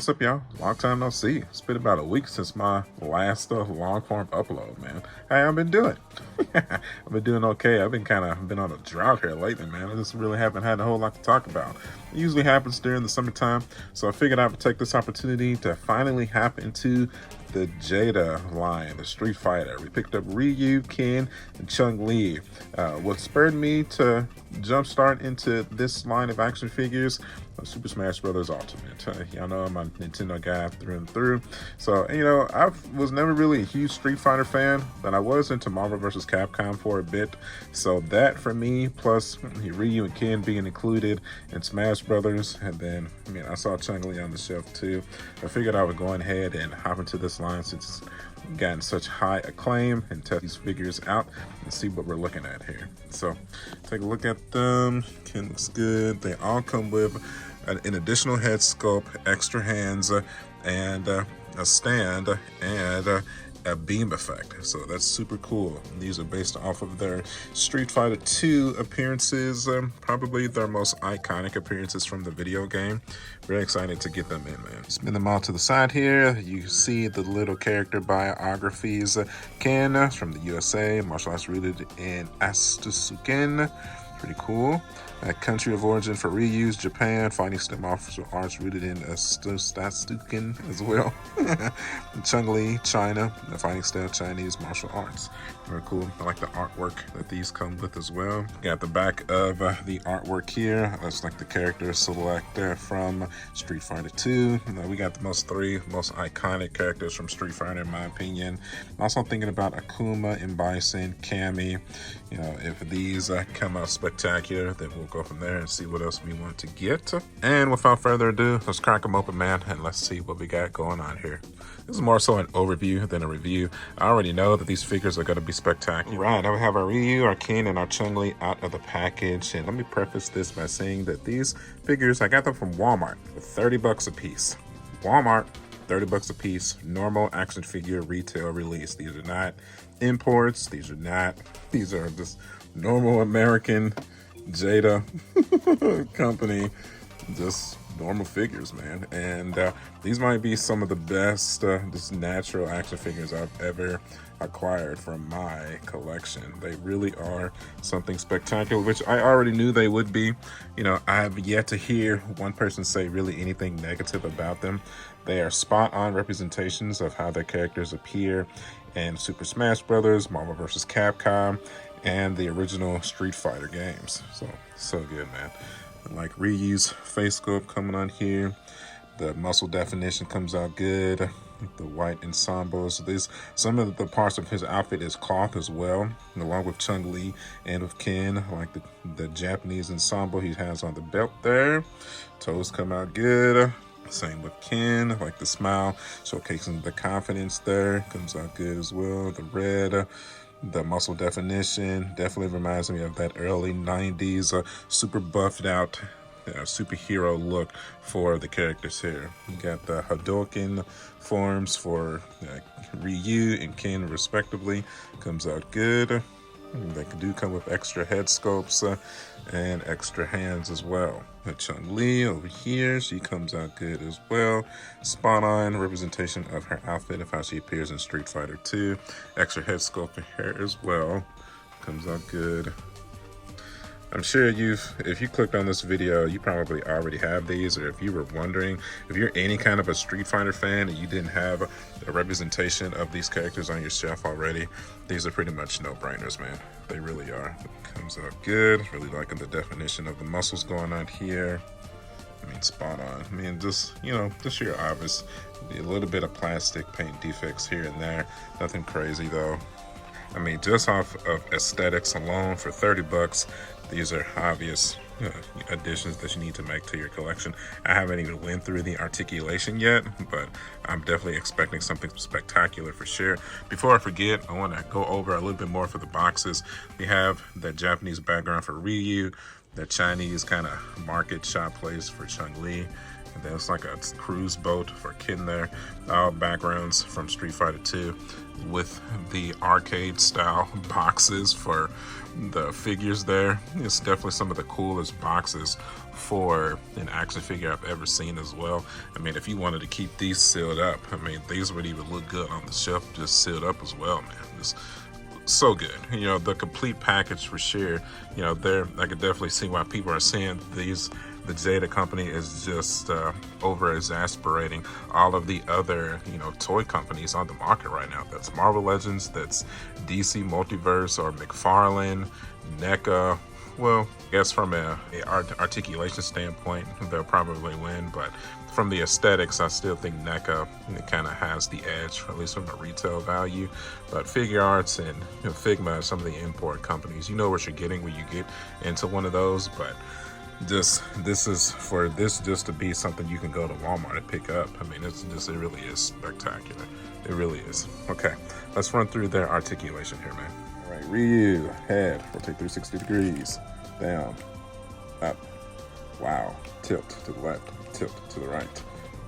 What's up, y'all? Long time no see. It's been about a week since my last long form upload, man. How y'all been doing? I've been doing okay. I've been on a drought here lately, man. I just really haven't had a whole lot to talk about. It usually happens during the summertime, so I figured I would take this opportunity to finally hop into the Jada line, the Street Fighter. We picked up Ryu, Ken, and Chun-Li. What spurred me to jumpstart into this line of action figures, Super Smash Bros. Ultimate. Y'all know I'm a Nintendo guy through and through. So, I was never really a huge Street Fighter fan, but I was into Marvel vs. Capcom for a bit. So that for me, plus Ryu and Ken being included in Smash Brothers, and then, I saw Chun-Li on the shelf too. I figured I would go ahead and hop into this line since it's gotten such high acclaim, and test these figures out and see what we're looking at here. So take a look at them. Ken looks good. They all come with an additional head sculpt, extra hands, and a stand, and a beam effect. So that's super cool. These are based off of their Street Fighter 2 appearances, probably their most iconic appearances from the video game. Very excited to get them in, man. Spin them all to the side here. You see the little character biographies. Ken from the USA, martial arts rooted in Astusuken. Pretty cool. Country of origin for Ryu's Japan, fighting style martial arts rooted in Astusuken as well. Chun-Li, China, the fighting style Chinese martial arts. Very cool. I like the artwork that these come with as well. Got the back of the artwork here. That's like the character select from Street Fighter 2. We got the three most iconic characters from Street Fighter, in my opinion. I'm also thinking about Akuma and Bison, Cammy. If these come out spectacular, then we'll go from there and see what else we want to get. And without further ado, let's crack them open, man, and let's see what we got going on here. This is more so an overview than a review. I already know that these figures are going to be spectacular. Right, now we have our Ryu, our Ken, and our Chun-Li out of the package. And let me preface this by saying that these figures, I got them from Walmart for 30 bucks a piece. Walmart, 30 bucks a piece, normal action figure retail release. These are not imports. These are just normal American Jada company, just normal figures, man. And these might be some of the best just natural action figures I've ever acquired from my collection. They really are something spectacular, which I already knew they would be. I have yet to hear one person say really anything negative about them. They are spot on representations of how their characters appear in Super Smash Bros., Marvel vs. Capcom, and the original Street Fighter games. So good, man. Like Ryu's face sculpt coming on here. The muscle definition comes out good. The white ensembles. Some of the parts of his outfit is cloth as well, along with Chun-Li and with Ken. Like the Japanese ensemble he has on the belt there. Toes come out good. Same with Ken, like the smile, showcasing the confidence there, comes out good as well. The red, the muscle definition, definitely reminds me of that early 90s super buffed out superhero look for the characters here. You got the Hadouken forms for Ryu and Ken respectively, comes out good. They do come with extra head sculpts and extra hands as well. Chun-Li over here, she comes out good as well. Spot on representation of her outfit of how she appears in Street Fighter 2. Extra head sculpt for her as well. Comes out good. I'm sure if you clicked on this video, you probably already have these, or if you were wondering, if you're any kind of a Street Fighter fan and you didn't have a representation of these characters on your shelf already, these are pretty much no-brainers, man. They really are. Comes out good. Really liking the definition of the muscles going on here. Spot on. Just your obvious, a little bit of plastic paint defects here and there. Nothing crazy though. Just off of aesthetics alone, for 30 bucks, these are obvious additions that you need to make to your collection. I haven't even went through the articulation yet, but I'm definitely expecting something spectacular for sure. Before I forget, I want to go over a little bit more for the boxes. We have the Japanese background for Ryu, the Chinese kind of market shop place for Chun-Li. And then it's like a cruise boat for Ken there. All backgrounds from Street Fighter 2 with the arcade style boxes for the figures there. It's definitely some of the coolest boxes for an action figure I've ever seen as well. I mean, if you wanted to keep these sealed up, I mean, these would even look good on the shelf just sealed up as well, man. It's so good. You know, the complete package for sure. You know, there I could definitely see why people are saying these. The Jada company is just over exasperating all of the other, you know, toy companies on the market right now. That's Marvel Legends, that's DC Multiverse or McFarlane, NECA. Well, I guess from a articulation standpoint, they'll probably win, but from the aesthetics, I still think NECA kind of has the edge, at least from a retail value. But Figure Arts and Figma, some of the import companies, you know what you're getting when you get into one of those. But this is for this just to be something you can go to Walmart and pick up. I mean, it really is spectacular. It really is. Okay, let's run through their articulation here, man. All right, Ryu, head, rotate 360 degrees, down, up, wow, tilt to the left, tilt to the right.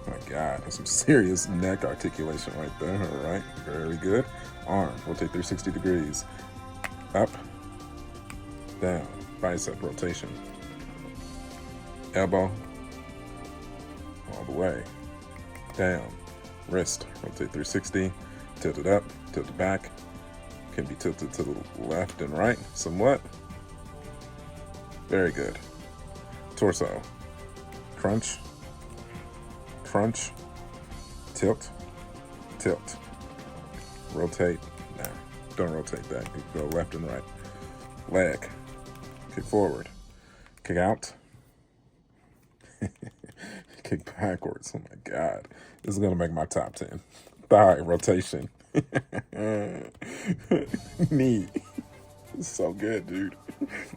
Oh my God, that's some serious neck articulation right there. All right, very good. Arm, rotate 360 degrees, up, down, bicep rotation. Elbow, all the way, down, wrist, rotate 360, tilt it up, tilt it back, can be tilted to the left and right somewhat. Very good. Torso, crunch, crunch, tilt, tilt, rotate, nah, don't rotate that, you go left and right. Leg, kick forward, kick out, kick backwards. Oh my God, this is gonna make my top 10. Thigh rotation, knee. It's so good, dude.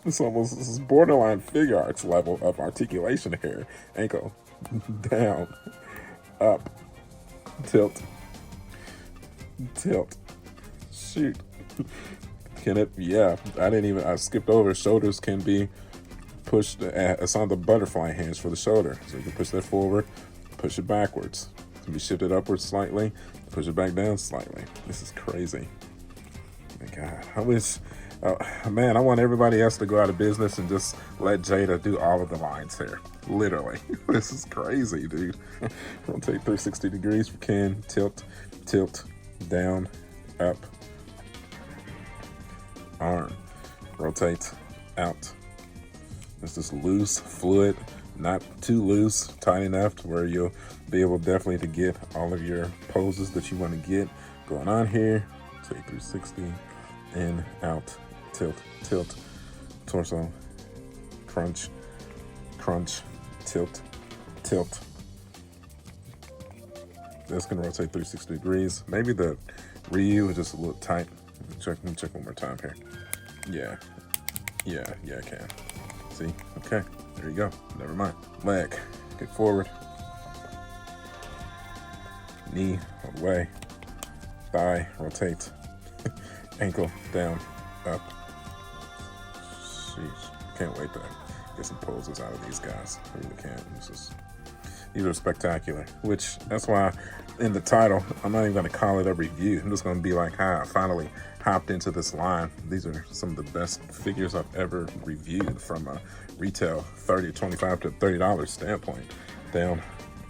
This is borderline Figure Arts level of articulation here. Ankle, down, up, tilt, tilt. Shoot. Can it? Yeah, I skipped over. Shoulders can be pushed. It's on the butterfly hands for the shoulder. So you can push that forward, push it backwards. It can be shifted upwards slightly, push it back down slightly. This is crazy. Oh my God, I wish, man, I want everybody else to go out of business and just let Jada do all of the lines here. Literally, this is crazy, dude. Rotate 360 degrees if you can. Tilt, tilt, down, up. Arm, rotate, out. It's just loose, fluid, not too loose, tight enough to where you'll be able definitely to get all of your poses that you want to get going on here. Take 360, in, out, tilt, tilt, torso, crunch, crunch, tilt, tilt. This can rotate 360 degrees. Maybe the Ryu is just a little tight. Let me check one more time here. Yeah, I can. See? Okay, there you go. Never mind. Leg, kick forward. Knee, all the way. Thigh, rotate. Ankle, down, up. Sheesh. Can't wait to get some poses out of these guys. I really can't. These are spectacular, which that's why in the title, I'm not even going to call it a review. I'm just going to be like, hi, I finally hopped into this line. These are some of the best figures I've ever reviewed from a retail $30, $25 to $30 standpoint. Down.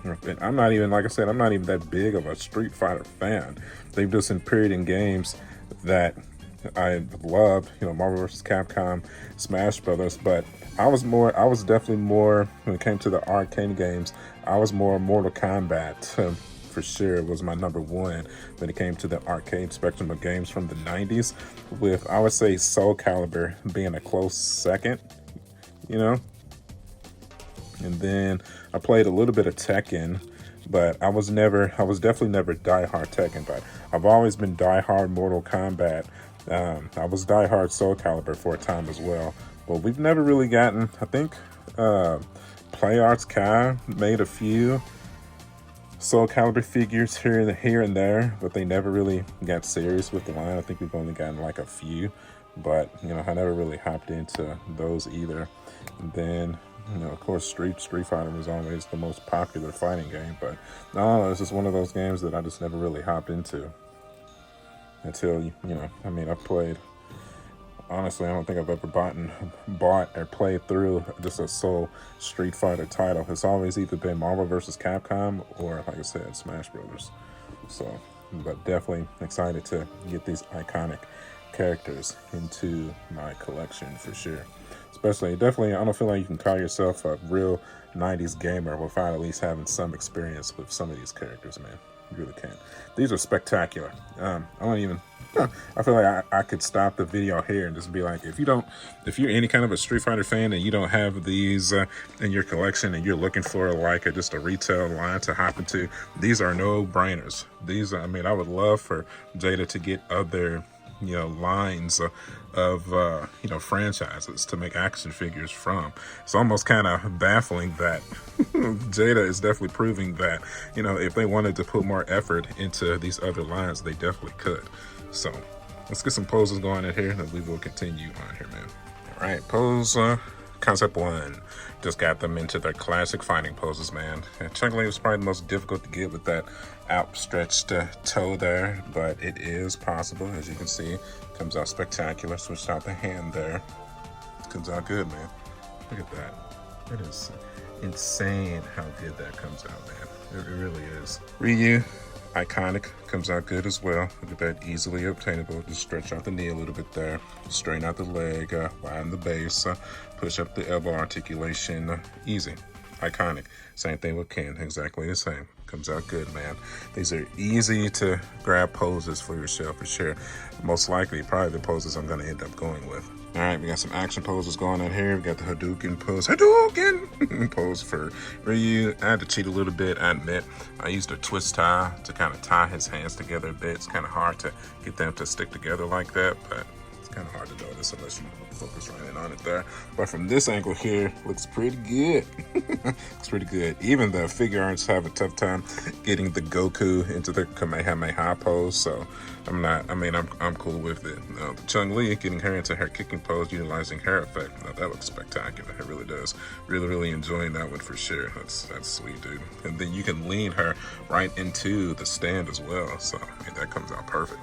And I'm not even, like I said, I'm not even that big of a Street Fighter fan. They've just been period in games that I love, Marvel vs. Capcom, Smash Brothers, but I was definitely more, when it came to the arcade games, I was more Mortal Kombat, for sure. It was my number one when it came to the arcade spectrum of games from the 90s, with, I would say, Soul Calibur being a close second, And then I played a little bit of Tekken, but I was definitely never die-hard Tekken, but I've always been die-hard Mortal Kombat. I was die-hard Soul Calibur for a time as well, but we've never really gotten, I think, Play Arts Kai made a few Soul Calibur figures here and there, but they never really got serious with the line. I think we've only gotten like a few, but I never really hopped into those either. And then You know, of course, Street Fighter was always the most popular fighting game, but no, it's just one of those games that I just never really hopped into until, you know, I mean, I've played, honestly, I don't think I've ever bought or played through just a sole Street Fighter title. It's always either been Marvel vs. Capcom or, like I said, Smash Brothers. So, but definitely excited to get these iconic characters into my collection for sure. Especially, definitely, I don't feel like you can call yourself a real 90s gamer without at least having some experience with some of these characters, man. You really can. These are spectacular. I don't even, I feel like I could stop the video here and just be like, if you're any kind of a Street Fighter fan and you don't have these in your collection and you're looking for like just a retail line to hop into, these are no brainers. These, I mean, I would love for Jada to get other, you know, lines of you know, franchises to make action figures from. It's almost kind of baffling that Jada is definitely proving that, you know, if they wanted to put more effort into these other lines, they definitely could. So let's get some poses going in here and we will continue on here, man. All right, pose concept 1. Just got them into their classic fighting poses, man. Chun-Li was probably the most difficult to get with that outstretched toe there, but it is possible. As you can see, comes out spectacular. Switched out the hand there. Comes out good, man. Look at that. It is insane how good that comes out, man. It really is. Ryu, iconic, comes out good as well. Look at that, easily obtainable. Just stretch out the knee a little bit there. Straighten out the leg, widen the base, push up the elbow articulation. Easy, iconic. Same thing with Ken, exactly the same. Comes out good, man. These are easy to grab poses for yourself for sure. Most likely, probably the poses I'm gonna end up going with. All right, we got some action poses going on here. We got the Hadouken pose. Hadouken pose for Ryu. I had to cheat a little bit, I admit. I used a twist tie to kind of tie his hands together a bit. It's kind of hard to get them to stick together like that, but it's kind of hard to notice unless you focus right in on it there. But from this angle here, looks pretty good. Looks pretty good. Even the figure artists have a tough time getting the Goku into the Kamehameha pose, so I'm cool with it. The Chun-Li, getting her into her kicking pose, utilizing her effect. That looks spectacular. It really does. Really enjoying that one for sure. That's sweet, dude. And then you can lean her right into the stand as well. So I mean, that comes out perfect.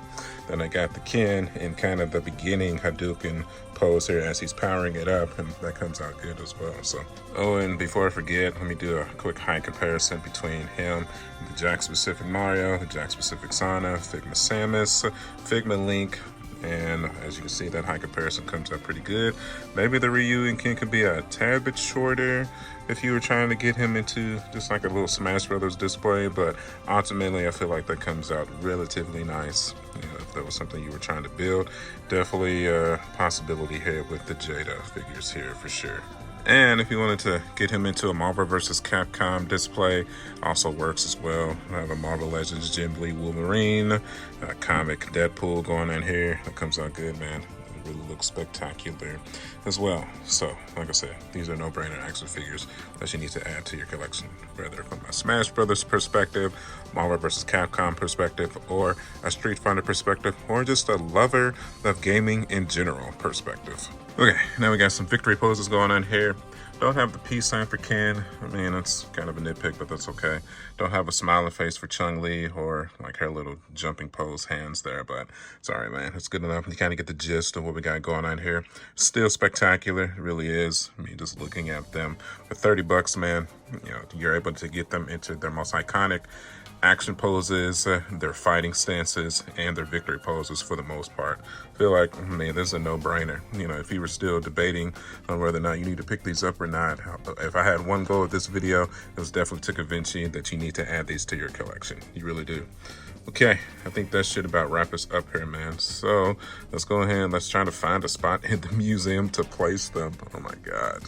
Then I got the Ken in kind of the beginning Hadouken pose here as he's powering it up, and that comes out good as well. So, oh, and before I forget, let me do a quick height comparison between him, the Jack specific Mario, the Jack specific Sonic, Figma Samus, Figma Link, and as you can see, that height comparison comes out pretty good. Maybe the Ryu and Ken could be a tad bit shorter if you were trying to get him into just like a little Smash Brothers display, but ultimately I feel like that comes out relatively nice. You know, if that was something you were trying to build, definitely a possibility here with the Jada figures here for sure. And if you wanted to get him into a Marvel vs. Capcom display, also works as well. I have a Marvel Legends Jim Lee Wolverine, a comic Deadpool going on here. That comes out good, man. It really looks spectacular as well. So, like I said, these are no-brainer action figures that you need to add to your collection, whether from a Smash Brothers perspective, Marvel vs. Capcom perspective, or a Street Fighter perspective, or just a lover of gaming in general perspective. Okay, now we got some victory poses going on here. Don't have the peace sign for Ken. I mean, that's kind of a nitpick, but that's okay. Don't have a smiling face for Chun-Li or like her little jumping pose hands there, but sorry, man. It's good enough. You kind of get the gist of what we got going on here. Still spectacular. It really is. I mean, just looking at them for 30 bucks, man, you know, you're able to get them into their most iconic action poses, their fighting stances, and their victory poses for the most part. I feel like, man, this is a no-brainer. You know, if you were still debating on whether or not you need to pick these up or not, if I had one goal with this video, it was definitely to convince you that you need to add these to your collection. You really do. Okay, I think that should about wrap us up here, man. So let's go ahead and let's try to find a spot in the museum to place them. Oh my God.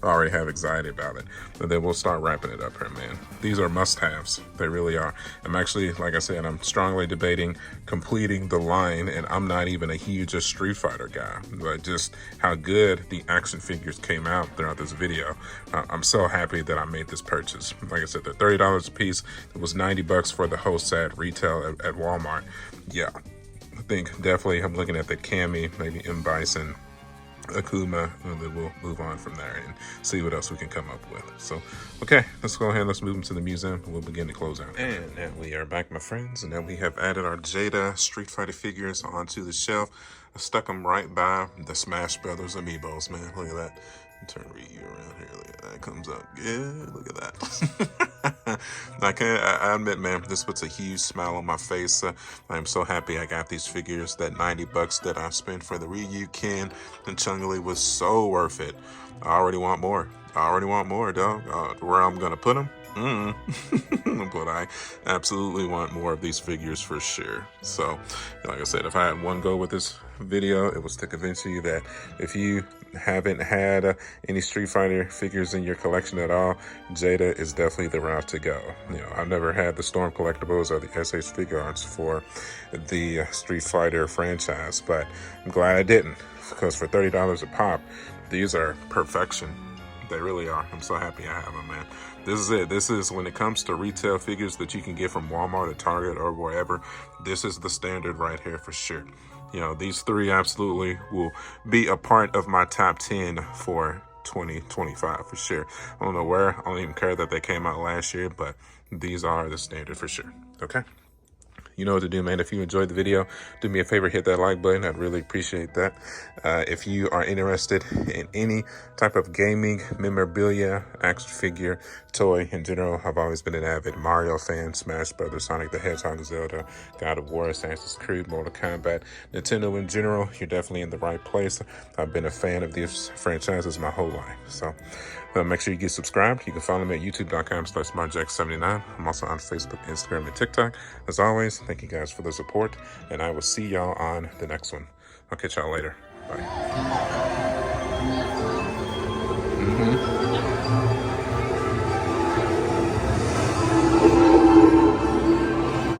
I already have anxiety about it. But then we'll start wrapping it up here, man. These are must-haves. They really are. I'm actually, like I said, I'm strongly debating completing the line, and I'm not even a huge Street Fighter guy, but just how good the action figures came out throughout this video. I'm so happy that I made this purchase. Like I said, they're $30 a piece. It was 90 bucks for the whole set retail at Walmart. Yeah, I think definitely I'm looking at the Cammy, maybe M. Bison, Akuma, and then we'll move on from there and see what else we can come up with. So, okay, let's go ahead and let's move into the museum. We'll begin to close out. And now we are back, my friends, and now we have added our Jada Street Fighter figures onto the shelf. I stuck them right by the Smash Brothers amiibos, man. Look at that. Turn Ryu around here. Look at that. Comes up. Yeah, look at that. I admit, man, this puts a huge smile on my face. I'm so happy I got these figures. That $90 that I spent for the Ryu, Ken, and Chung-Li was so worth it. I already want more. I already want more, dog. Where I'm gonna put them? But I absolutely want more of these figures for sure. So, like I said, if I had one goal with this video, it was to convince you that if you haven't had any Street Fighter figures in your collection at all, Jada is definitely the route to go. You know, I've never had the Storm collectibles or the SH figure arts for the Street Fighter franchise, but I'm glad I didn't, because for $30 a pop, these are perfection. They really are. I'm so happy I have them, man. This is it. This is, when it comes to retail figures that you can get from Walmart or Target or wherever, this is the standard right here for sure. You know, these three absolutely will be a part of my top 10 for 2025 for sure. I don't know where. I don't even care that they came out last year, but these are the standard for sure. Okay. You know what to do, man. If you enjoyed the video, do me a favor, hit that like button. I'd really appreciate that. If you are interested in any type of gaming memorabilia, action figure, toy in general, I've always been an avid Mario fan, Smash Brothers, Sonic the Hedgehog, Zelda, God of War, Assassin's Creed, Mortal Kombat, Nintendo in general, you're definitely in the right place. I've been a fan of these franchises my whole life. So make sure you get subscribed. You can follow me at youtube.com/marjack79. I'm also on Facebook, Instagram, and TikTok. As always, thank you guys for the support, and I will see y'all on the next one. I'll catch y'all later. Bye.